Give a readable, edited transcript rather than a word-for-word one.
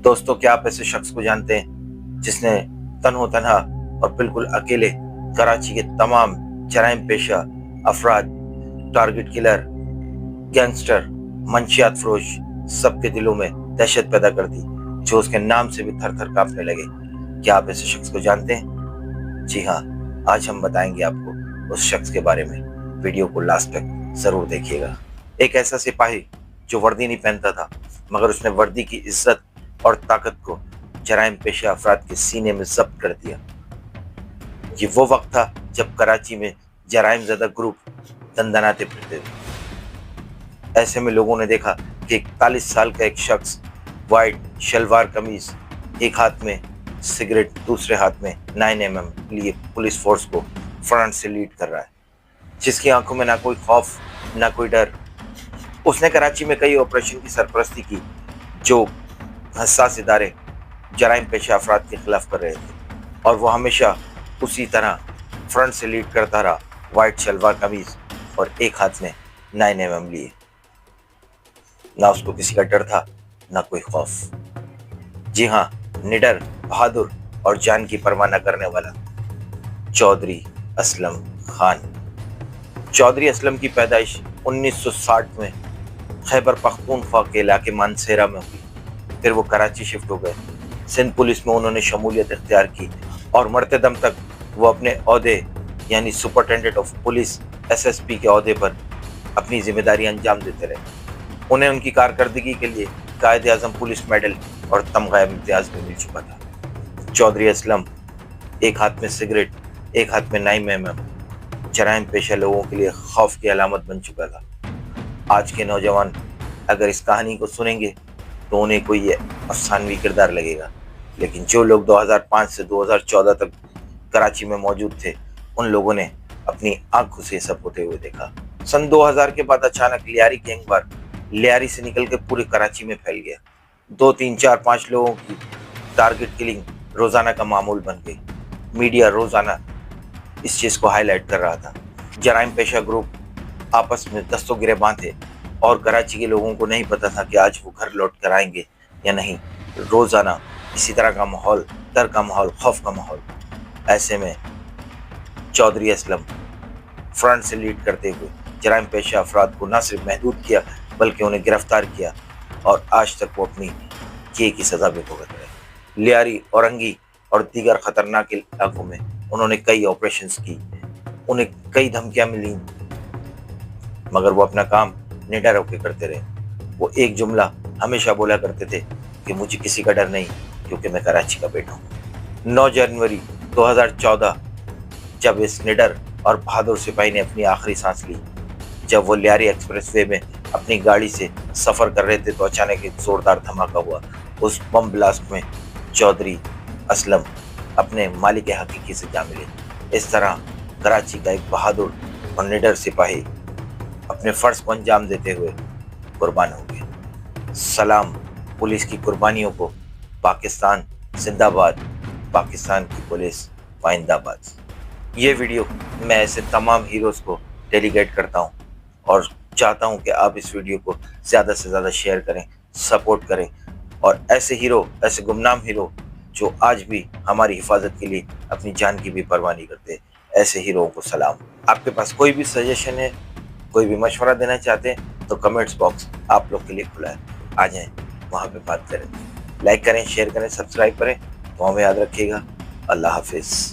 دوستوں کیا آپ ایسے شخص کو جانتے ہیں جس نے تنہا تنہا اور بالکل اکیلے کراچی کے تمام جرائم پیشہ افراد، ٹارگٹ کلر، گینگسٹر، منشیات فروش سب کے دلوں میں دہشت پیدا کر دی، جو اس کے نام سے بھی تھر تھر کانپنے لگے؟ کیا آپ ایسے شخص کو جانتے ہیں؟ جی ہاں، آج ہم بتائیں گے آپ کو اس شخص کے بارے میں۔ ویڈیو کو لاسٹ تک ضرور دیکھیے گا۔ ایک ایسا سپاہی جو وردی نہیں پہنتا تھا، مگر اس نے وردی کی عزت اور طاقت کو جرائم پیشہ افراد کے سینے میں ضبط کر دیا۔ یہ وہ وقت تھا جب کراچی میں جرائم زدہ گروپ دندناتے پھرتے تھے۔ ایسے میں لوگوں نے دیکھا کہ 41 سال کا ایک شخص وائٹ شلوار قمیض، ایک ہاتھ میں سگریٹ، دوسرے ہاتھ میں 9mm لیے پولیس فورس کو فرنٹ سے لیڈ کر رہا ہے، جس کی آنکھوں میں نہ کوئی خوف نہ کوئی ڈر۔ اس نے کراچی میں کئی آپریشن کی سرپرستی کی جو حساس ادارے جرائم پیشہ افراد کے خلاف کر رہے تھے، اور وہ ہمیشہ اسی طرح فرنٹ سے لیڈ کرتا رہا، وائٹ شلوار قمیض اور ایک ہاتھ میں 9mm لیے۔ نہ اس کو کسی کا ڈر تھا، نہ کوئی خوف۔ جی ہاں، نڈر، بہادر اور جان کی پرواہ نہ کرنے والا چودھری اسلم خان۔ چودھری اسلم کی پیدائش 1960 میں خیبر پختونخوا کے علاقے مانسہرہ میں ہوئی۔ پھر وہ کراچی شفٹ ہو گئے۔ سندھ پولیس میں انہوں نے شمولیت اختیار کی اور مرتے دم تک وہ اپنے عہدے یعنی سپرنٹینڈنٹ آف پولیس SSP کے عہدے پر اپنی ذمہ داری انجام دیتے رہے۔ انہیں ان کی کارکردگی کے لیے قائد اعظم پولیس میڈل اور تمغہ امتیاز بھی مل چکا تھا۔ چودھری اسلم ایک ہاتھ میں سگریٹ، ایک ہاتھ میں 9mm، جرائم پیشہ لوگوں کے لیے خوف کی علامت بن چکا تھا۔ آج کے نوجوان اگر اس کہانی کو سنیں گے تو انہیں کوئی یہ افسانوی کردار لگے گا، لیکن جو لوگ 2005 سے 2014 تک کراچی میں موجود تھے، ان لوگوں نے اپنی آنکھوں سے یہ سب ہوتے ہوئے دیکھا۔ سن 2000 کے بعد اچانک لیاری گینگ وار لیاری سے نکل کے پورے کراچی میں پھیل گیا۔ 2، 3، 4، 5 لوگوں کی ٹارگٹ کلنگ روزانہ کا معمول بن گئی۔ میڈیا روزانہ اس چیز کو ہائی لائٹ کر رہا تھا۔ جرائم پیشہ گروپ آپس میں دست و گریباں تھے اور کراچی کے لوگوں کو نہیں پتا تھا کہ آج وہ گھر لوٹ کر آئیں گے یا نہیں۔ روزانہ اسی طرح کا ماحول، ڈر کا ماحول، خوف کا ماحول۔ ایسے میں چودھری اسلم فرنٹ سے لیڈ کرتے ہوئے جرائم پیشہ افراد کو نہ صرف محدود کیا بلکہ انہیں گرفتار کیا، اور آج تک وہ اپنی کیے کی سزا بھی بھگت رہے۔ لیاری، اورنگی اور دیگر خطرناک علاقوں میں انہوں نے کئی آپریشنز کی، انہیں کئی دھمکیاں ملیں، مگر وہ اپنا کام نڈر ہو کے کرتے رہے۔ وہ ایک جملہ ہمیشہ بولا کرتے تھے کہ مجھے کسی کا ڈر نہیں، کیونکہ میں کراچی کا بیٹا ہوں۔ 9 جنوری 2014 جب اس نڈر اور بہادر سپاہی نے اپنی آخری سانس لی، جب وہ لیاری ایکسپریس وے میں اپنی گاڑی سے سفر کر رہے تھے تو اچانک ایک زوردار دھماکہ ہوا۔ اس بم بلاسٹ میں چودھری اسلم اپنے مالک حقیقی سے جا ملے۔ اس طرح کراچی کا ایک بہادر اور نڈر سپاہی اپنے فرض کو انجام دیتے ہوئے قربان ہو گیا۔ سلام پولیس کی قربانیوں کو۔ پاکستان زندہ باد، پاکستان کی پولیس پائندہ باد۔ یہ ویڈیو میں ایسے تمام ہیروز کو ڈیلیگیٹ کرتا ہوں اور چاہتا ہوں کہ آپ اس ویڈیو کو زیادہ سے زیادہ شیئر کریں، سپورٹ کریں، اور ایسے ہیرو، ایسے گمنام ہیرو جو آج بھی ہماری حفاظت کے لیے اپنی جان کی بھی پرواہ نہیں کرتے، ایسے ہیروؤں کو سلام۔ آپ کے پاس کوئی بھی سجیشن ہے، کوئی بھی مشورہ دینا چاہتے ہیں تو کمنٹس باکس آپ لوگ کے لیے کھلا ہے، آ جائیں، وہاں پہ بات کریں۔ لائک کریں، شیئر کریں، سبسکرائب کریں، تو ہمیں یاد رکھیے گا۔ اللہ حافظ۔